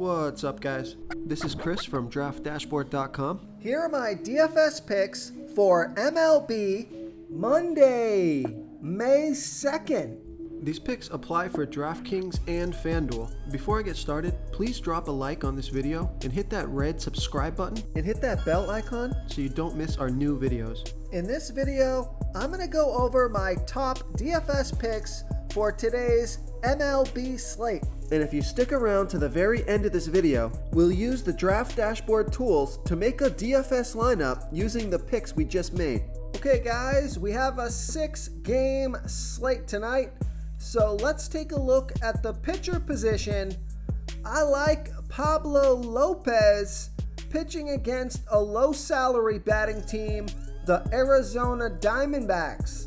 What's up, guys? This is Chris from DraftDashboard.com. Here are my DFS picks for MLB Monday, May 2nd. These picks apply for DraftKings and FanDuel. Before I get started, please drop a like on this video and hit that red subscribe button And hit that bell icon. so you don't miss our new videos. In this video, I'm going to go over my top DFS picks for today's MLB slate. And if you stick around to the very end of this video, we'll use the Draft Dashboard tools to make a DFS lineup using the picks we just made. Okay guys, we have a 6-game slate tonight. So let's take a look at the pitcher position. I like Pablo Lopez pitching against a low salary batting team, the Arizona Diamondbacks.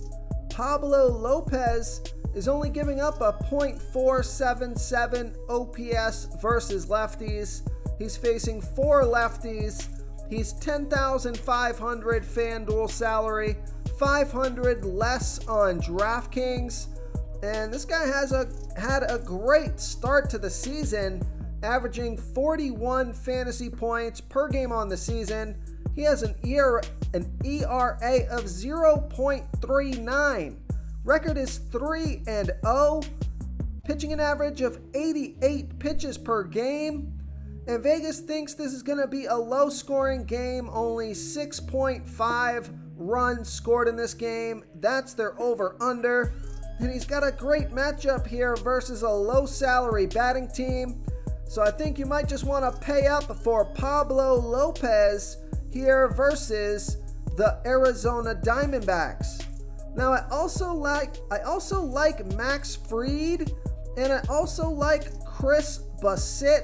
Pablo Lopez is only giving up a .477 OPS versus lefties. He's facing 4 lefties. He's 10,500 FanDuel salary, 500 less on DraftKings. And this guy had a great start to the season, averaging 41 fantasy points per game on the season. He has an ERA of 0.39. Record is 3-0, pitching an average of 88 pitches per game. And Vegas thinks this is going to be a low-scoring game, only 6.5 runs scored in this game. That's their over-under. And he's got a great matchup here versus a low-salary batting team. So I think you might just want to pay up for Pablo Lopez here versus the Arizona Diamondbacks. Now I also like Max Fried, and I also like Chris Bassitt.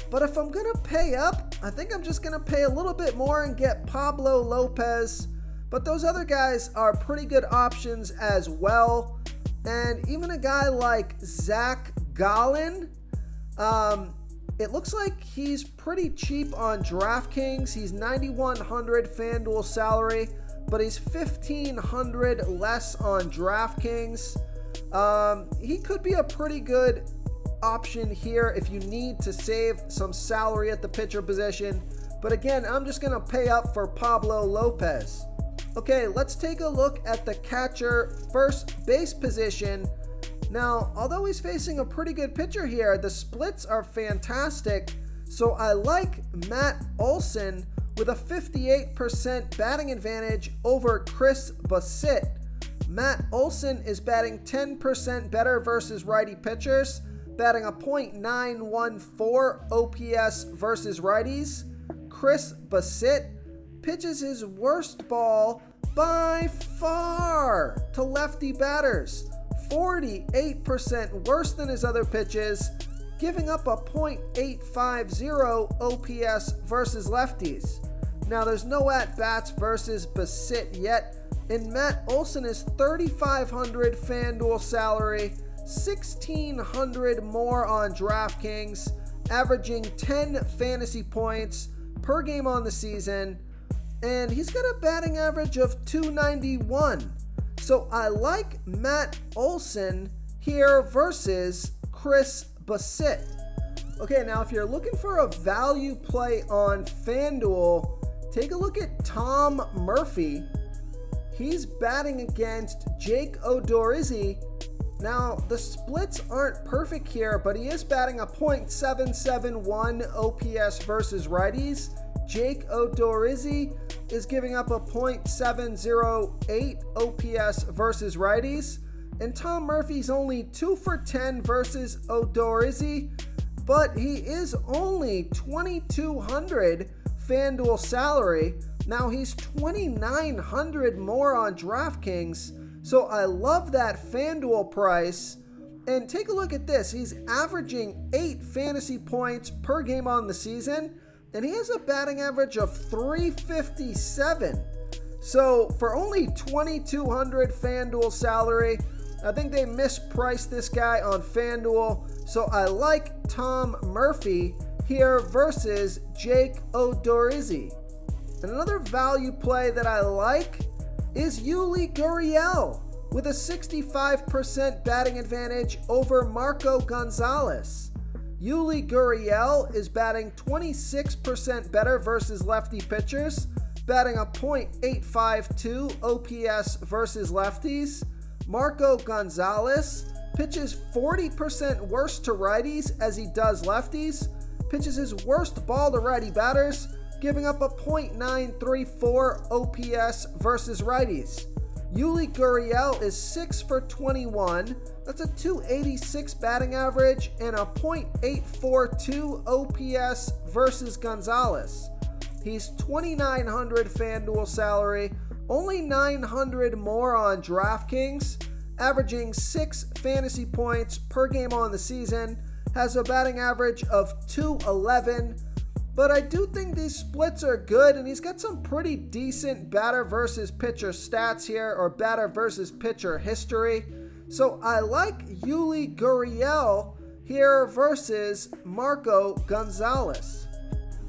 But if I'm gonna pay up, I think I'm just gonna pay a little bit more and get Pablo Lopez. But those other guys are pretty good options as well. And even a guy like Zach Gallen, it looks like he's pretty cheap on DraftKings. He's 9,100 FanDuel salary, but he's 1,500 less on DraftKings. He could be a pretty good option here if you need to save some salary at the pitcher position. But again, I'm just going to pay up for Pablo Lopez. Okay, let's take a look at the catcher first base position. Now, although he's facing a pretty good pitcher here, the splits are fantastic. So I like Matt Olson with a 58% batting advantage over Chris Bassitt. Matt Olson is batting 10% better versus righty pitchers, batting a .914 OPS versus righties. Chris Bassitt pitches his worst ball by far to lefty batters, 48% worse than his other pitches, giving up a .850 OPS versus lefties. Now there's no at-bats versus Bassitt yet, and Matt Olson is 3,500 FanDuel salary, 1,600 more on DraftKings, averaging 10 fantasy points per game on the season, and he's got a batting average of .291. So I like Matt Olson here versus Chris Bassitt. Okay, now if you're looking for a value play on FanDuel, take a look at Tom Murphy. He's batting against Jake Odorizzi. Now, the splits aren't perfect here, but he is batting a .771 OPS versus righties. Jake Odorizzi is giving up a .708 OPS versus righties. And Tom Murphy's only 2 for 10 versus Odorizzi, but he is only 2,200 FanDuel salary. Now he's 2,900 more on DraftKings, so I love that FanDuel price. And take a look at this. He's averaging 8 fantasy points per game on the season, and he has a batting average of .357. So for only 2,200 FanDuel salary, I think they mispriced this guy on FanDuel. So I like Tom Murphy here versus Jake Odorizzi. And another value play that I like is Yuli Gurriel with a 65% batting advantage over Marco Gonzalez. Yuli Gurriel is batting 26% better versus lefty pitchers, batting a .852 OPS versus lefties. Marco Gonzalez pitches 40% worse to righties as he does lefties, pitches his worst ball to righty batters, giving up a .934 OPS versus righties. Yuli Gurriel is 6 for 21. That's a .286 batting average and a .842 OPS versus Gonzalez. He's $2,900 FanDuel salary, only $900 more on DraftKings, averaging 6 fantasy points per game on the season, has a batting average of .211. But I do think these splits are good, and he's got some pretty decent batter versus pitcher stats here, or batter versus pitcher history. So I like Yuli Gurriel here versus Marco Gonzalez.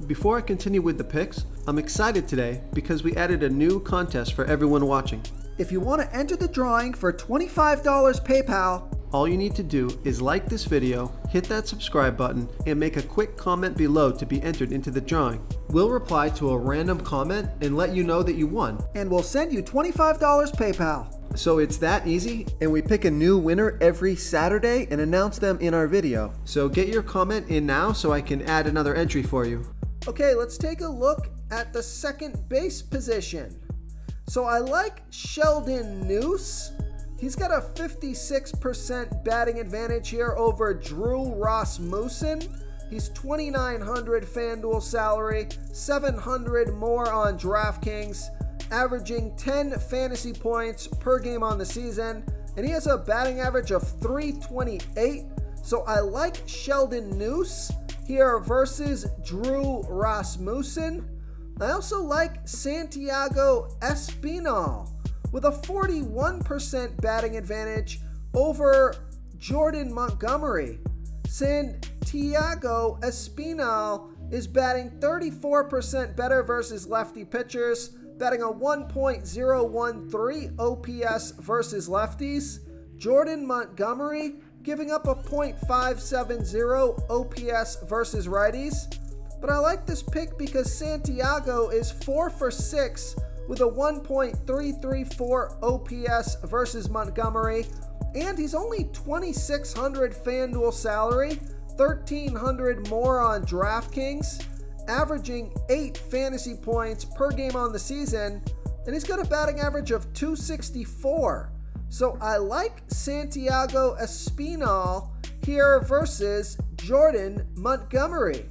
Before I continue with the picks, I'm excited today because we added a new contest for everyone watching. If you want to enter the drawing for $25 PayPal, all you need to do is like this video, hit that subscribe button, and make a quick comment below to be entered into the drawing. We'll reply to a random comment and let you know that you won. And we'll send you $25 PayPal. So it's that easy, and we pick a new winner every Saturday and announce them in our video. So get your comment in now so I can add another entry for you. Okay, let's take a look at the second base position. So I like Sheldon Neuse. He's got a 56% batting advantage here over Drew Rasmussen. He's $2,900 FanDuel salary, $700 more on DraftKings, averaging 10 fantasy points per game on the season, and he has a batting average of .328. So I like Sheldon Neuse here versus Drew Rasmussen. I also like Santiago Espinal with a 41% batting advantage over Jordan Montgomery. Santiago Espinal is batting 34% better versus lefty pitchers, batting a 1.013 OPS versus lefties. Jordan Montgomery giving up a .570 OPS versus righties. But I like this pick because Santiago is 4 for 6 with a 1.334 OPS versus Montgomery, and he's only $2,600 FanDuel salary, $1,300 more on DraftKings, averaging 8 fantasy points per game on the season, and he's got a batting average of .264. So I like Santiago Espinal here versus Jordan Montgomery.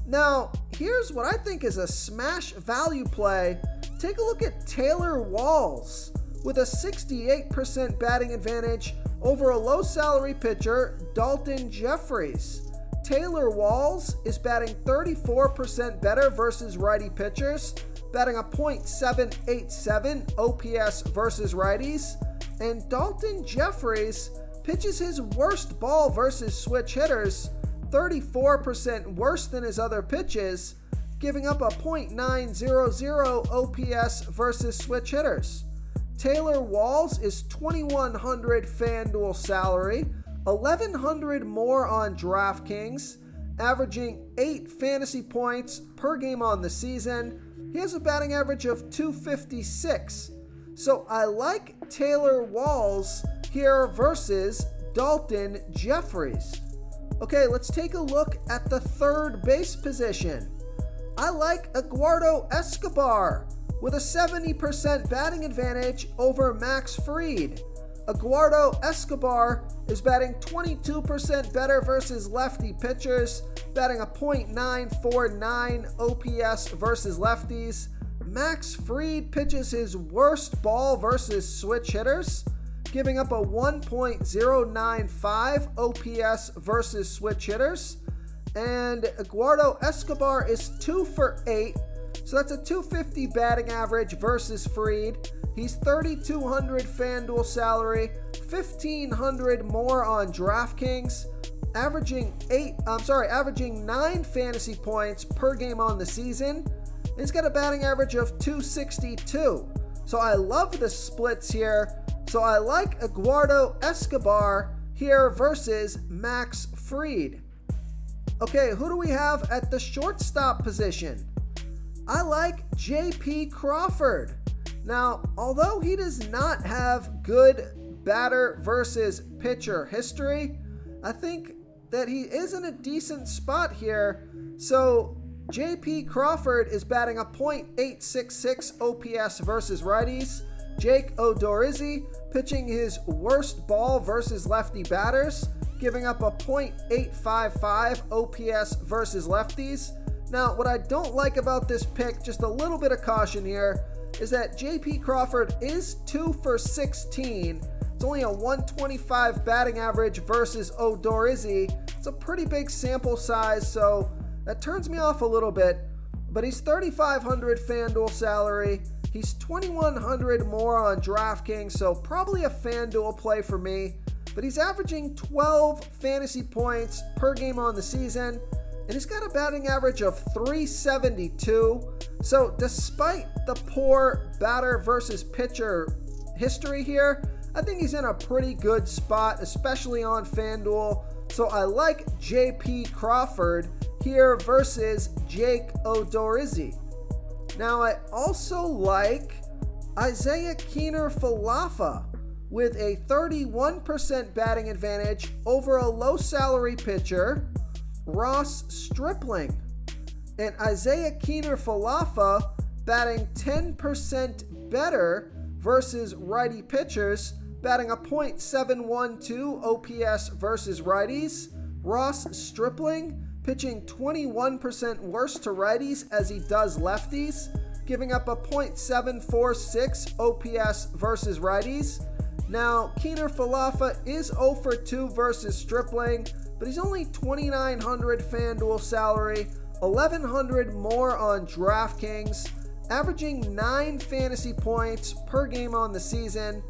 Now, here's what I think is a smash value play. Take a look at Taylor Walls with a 68% batting advantage over a low salary pitcher, Dalton Jeffries. Taylor Walls is batting 34% better versus righty pitchers, batting a .787 OPS versus righties, and Dalton Jeffries pitches his worst ball versus switch hitters, 34% worse than his other pitches, giving up a .900 OPS versus switch hitters. Taylor Walls is $2,100 FanDuel salary, $1,100 more on DraftKings, averaging 8 fantasy points per game on the season. He has a batting average of .256. So I like Taylor Walls here versus Dalton Jeffries. Okay, let's take a look at the third base position. I like Eduardo Escobar with a 70% batting advantage over Max Fried. Eduardo Escobar is batting 22% better versus lefty pitchers, batting a .949 OPS versus lefties. Max Fried pitches his worst ball versus switch hitters, giving up a 1.095 OPS versus switch hitters. And Eduardo Escobar is 2 for 8, so that's a .250 batting average versus Fried. He's $3,200 FanDuel salary, $1,500 more on DraftKings, averaging 9 fantasy points per game on the season. He's got a batting average of .262. So I love the splits here. So I like Eduardo Escobar here versus Max Fried. Okay, who do we have at the shortstop position? I like J.P. Crawford. Now, although he does not have good batter versus pitcher history, I think that he is in a decent spot here. So J.P. Crawford is batting a .866 OPS versus righties. Jake Odorizzi pitching his worst ball versus lefty batters, giving up a .855 OPS versus lefties. Now, what I don't like about this pick, just a little bit of caution here, is that J.P. Crawford is 2 for 16. It's only a 125 batting average versus Odorizzi. It's a pretty big sample size, so that turns me off a little bit. But he's $3,500 FanDuel salary. He's $2,100 more on DraftKings, so probably a FanDuel play for me. But he's averaging 12 fantasy points per game on the season, and he's got a batting average of .372. So despite the poor batter versus pitcher history here, I think he's in a pretty good spot, especially on FanDuel. So I like J.P. Crawford here versus Jake Odorizzi. Now I also like Isaiah Keener-Falefa with a 31% batting advantage over a low salary pitcher, Ross Stripling. And Isaiah Keener-Falefa batting 10% better versus righty pitchers, batting a .712 OPS versus righties. Ross Stripling pitching 21% worse to righties as he does lefties, giving up a .746 OPS versus righties. Now, Keener-Falefa is 0 for 2 versus Stripling, but he's only $2,900 FanDuel salary, $1,100 more on DraftKings, averaging 9 fantasy points per game on the season,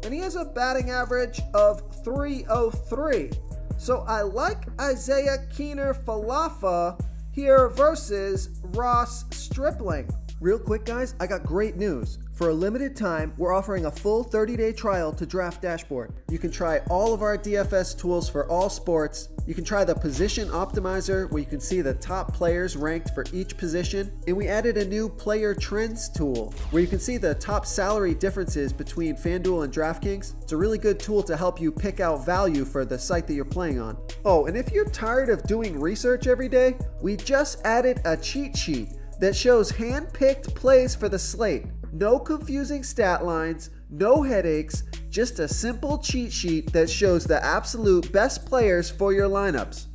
and he has a batting average of .303. So I like Isaiah Keener-Falefa here versus Ross Stripling. Real quick, guys, I got great news. For a limited time, we're offering a full 30-day trial to Draft Dashboard. You can try all of our DFS tools for all sports. You can try the Position Optimizer, where you can see the top players ranked for each position. And we added a new Player Trends tool, where you can see the top salary differences between FanDuel and DraftKings. It's a really good tool to help you pick out value for the site that you're playing on. Oh, and if you're tired of doing research every day, we just added a cheat sheet that shows hand-picked plays for the slate. No confusing stat lines, no headaches, just a simple cheat sheet that shows the absolute best players for your lineups.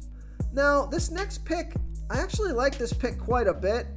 Now, this next pick, I actually like this pick quite a bit.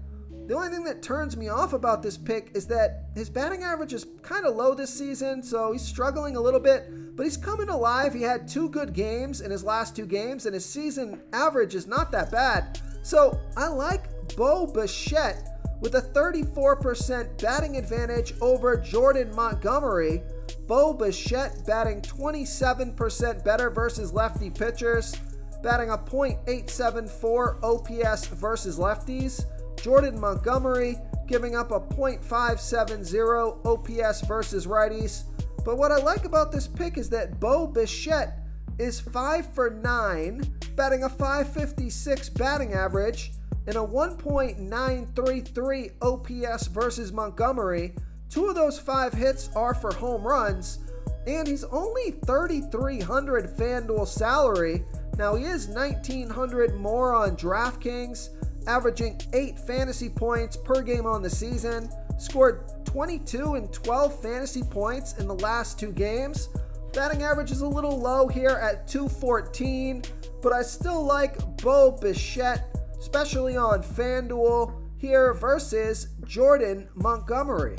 The only thing that turns me off about this pick is that his batting average is kind of low this season, so he's struggling a little bit, but he's coming alive. He had 2 good games in his last 2 games, and his season average is not that bad. So I like Bo Bichette with a 34% batting advantage over Jordan Montgomery. Bo Bichette batting 27% better versus lefty pitchers, batting a .874 OPS versus lefties. Jordan Montgomery giving up a .570 OPS versus righties. But what I like about this pick is that Bo Bichette is 5 for 9, batting a .556 batting average, and a 1.933 OPS versus Montgomery. 2 of those 5 hits are for home runs, and he's only $3,300 FanDuel salary. Now he is $1,900 more on DraftKings, averaging 8 fantasy points per game on the season, scored 22 and 12 fantasy points in the last 2 games. Batting average is a little low here at .214, but I still like Bo Bichette, especially on FanDuel here versus Jordan Montgomery.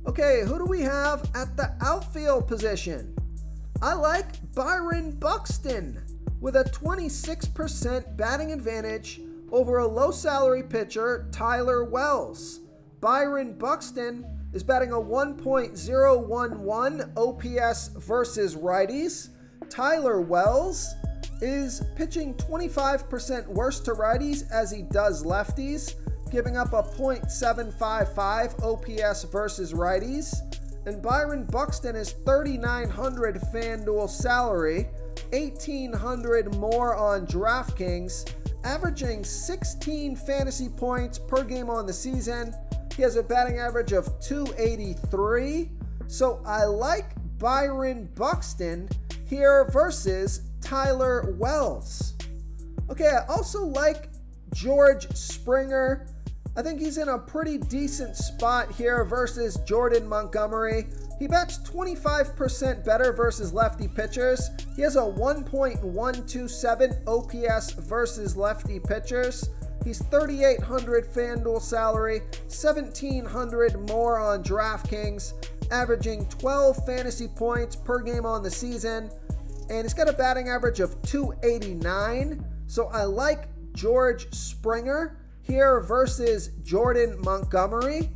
Okay, who do we have at the outfield position? I like Byron Buxton with a 26% batting advantage over a low salary pitcher, Tyler Wells. Byron Buxton is batting a 1.011 OPS versus righties. Tyler Wells is pitching 25% worse to righties as he does lefties, giving up a .755 OPS versus righties. And Byron Buxton is $3,900 FanDuel salary, $1,800 more on DraftKings, averaging 16 fantasy points per game on the season. He has a batting average of 283. So I like Byron Buxton here versus Tyler Wells. Okay, I also like George Springer. I think he's in a pretty decent spot here versus Jordan Montgomery. He bats 25% better versus lefty pitchers. He has a 1.127 OPS versus lefty pitchers. He's 3,800 FanDuel salary, 1,700 more on DraftKings, averaging 12 fantasy points per game on the season. And he's got a batting average of 289. So I like George Springer here versus Jordan Montgomery.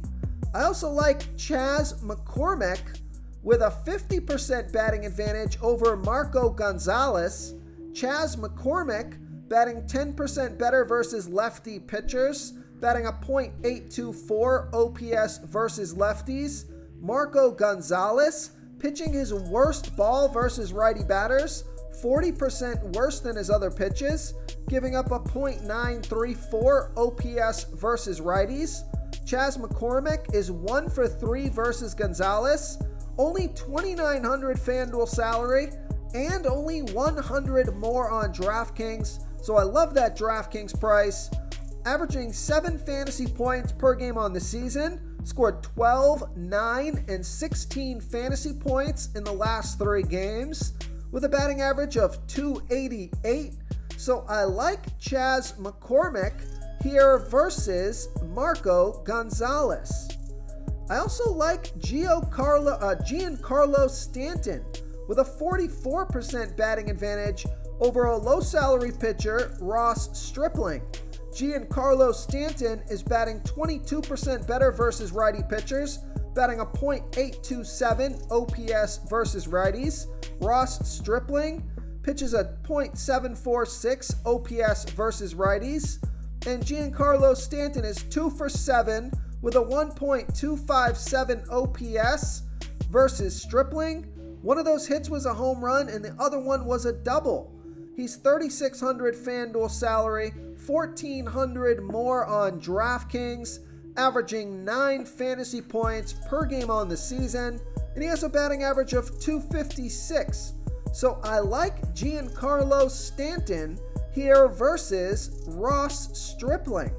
I also like Chas McCormick with a 50% batting advantage over Marco Gonzalez. Chas McCormick batting 10% better versus lefty pitchers, batting a .824 OPS versus lefties. Marco Gonzalez pitching his worst ball versus righty batters, 40% worse than his other pitches, giving up a .934 OPS versus righties. Chas McCormick is 1 for 3 versus Gonzalez, only 2,900 FanDuel salary, and only 100 more on DraftKings. So I love that DraftKings price. Averaging 7 fantasy points per game on the season, scored 12, 9, and 16 fantasy points in the last 3 games, with a batting average of 288. So I like Chas McCormick here versus Marco Gonzalez. I also like Giancarlo Stanton with a 44% batting advantage over a low salary pitcher, Ross Stripling. Giancarlo Stanton is batting 22% better versus righty pitchers, batting a .827 OPS versus righties. Ross Stripling pitches a .746 OPS versus righties. And Giancarlo Stanton is 2 for 7 with a 1.257 OPS versus Stripling. One of those hits was a home run and the other one was a double. He's 3,600 FanDuel salary, 1,400 more on DraftKings, averaging 9 fantasy points per game on the season, and he has a batting average of 256. So I like Giancarlo Stanton here versus Ross Stripling.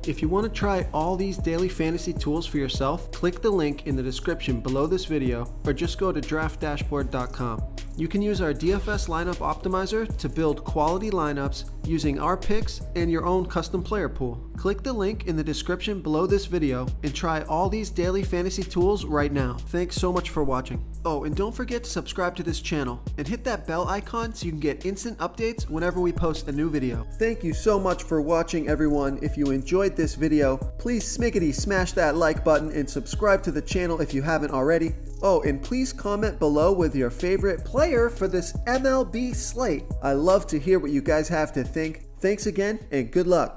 If you want to try all these daily fantasy tools for yourself, click the link in the description below this video or just go to draftdashboard.com. You can use our DFS lineup optimizer to build quality lineups using our picks and your own custom player pool. Click the link in the description below this video and try all these daily fantasy tools right now. Thanks so much for watching. Oh, and don't forget to subscribe to this channel and hit that bell icon so you can get instant updates whenever we post a new video. Thank you so much for watching, everyone. If you enjoyed this video, please smash that like button and subscribe to the channel if you haven't already. Oh, and please comment below with your favorite player for this MLB slate. I love to hear what you guys have to think. Thanks again, and good luck.